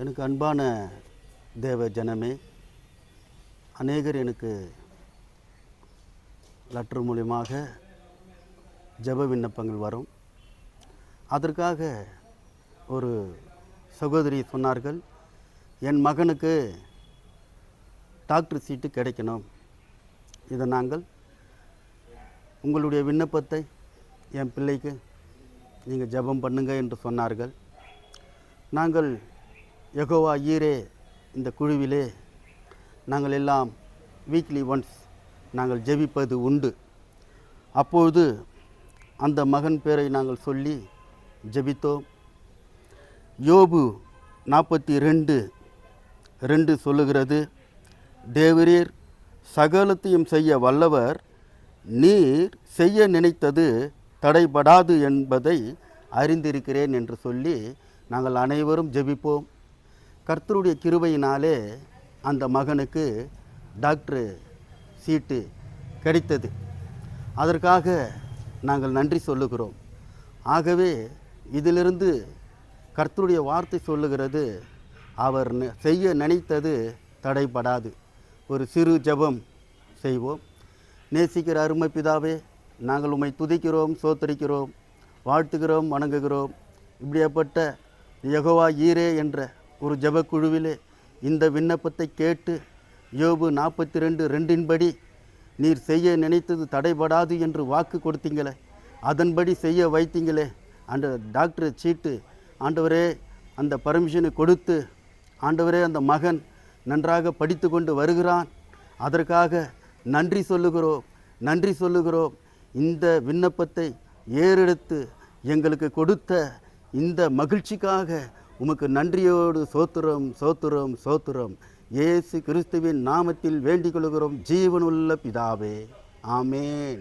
எனக்கு அன்பான தேவ ஜனமே, அநேகர் எனக்கு லெட்டர் மூலியமாக ஜெப விண்ணப்பங்கள் வரும். அதற்காக ஒரு சகோதரி சொன்னார்கள், என் மகனுக்கு டாக்டர் சீட்டு கிடைக்கணும், இதை நாங்கள் உங்களுடைய விண்ணப்பத்தை என் பிள்ளைக்கு நீங்கள் ஜெபம் பண்ணுங்க என்று சொன்னார்கள். நாங்கள் யெகோவா ஈரே இந்த குழுவிலே நாங்கள் எல்லாம் வீக்லி ஒன்ஸ் நாங்கள் ஜெபிப்பது உண்டு. அப்பொழுது அந்த மகன் பேரை நாங்கள் சொல்லி ஜெபித்தோம். யோபு 42:2 சொல்லுகிறது, தேவரீர் சகலத்தையும் செய்ய வல்லவர், நீர் செய்ய நினைத்தது தடைபடாது என்பதை அறிந்திருக்கிறேன் என்று சொல்லி நாங்கள் அனைவரும் ஜெபிப்போம். கர்த்தருடைய கிருபையினாலே அந்த மகனுக்கு டாக்டர் சீட்டு கிடைத்தது. அதற்காக நாங்கள் நன்றி சொல்லுகிறோம். ஆகவே இதிலிருந்து கர்த்தருடைய வார்த்தை சொல்லுகிறது, அவர் செய்ய நினைத்தது தடைபடாது. ஒரு சிறு ஜெபம் செய்வோம். நேசிக்கிற அருமை பிதாவே, நாங்கள் உம்மை துதிக்கிறோம், சோத்தரிக்கிறோம், வாழ்த்துகிறோம், வணங்குகிறோம். இப்படியாப்பட்ட யெகோவா ஈரே என்ற ஒரு ஜெபக்குழுவிலே இந்த விண்ணப்பத்தை கேட்டு யோபு 42:2 நீர் செய்ய நினைத்தது தடைபடாது என்று வாக்கு கொடுத்தீங்களே, அதன்படி செய்ய வைத்தீங்களே. அந்த டாக்டர் சீட்டு ஆண்டவரே அந்த பர்மிஷனை கொடுத்து, ஆண்டவரே அந்த மகன் நன்றாக படித்து கொண்டு வருகிறான். அதற்காக நன்றி சொல்லுகிறோம், நன்றி சொல்லுகிறோம். இந்த விண்ணப்பத்தை ஏறெடுத்து எங்களுக்கு கொடுத்த இந்த மகிழ்ச்சிக்காக உமக்கு நன்றியோடு சோத்துறோம், சோத்துறோம், சோத்துறோம். இயேசு கிறிஸ்துவின் நாமத்தில் வேண்டிக் கொள்கிறோம், ஜீவனுள்ள பிதாவே, ஆமேன்.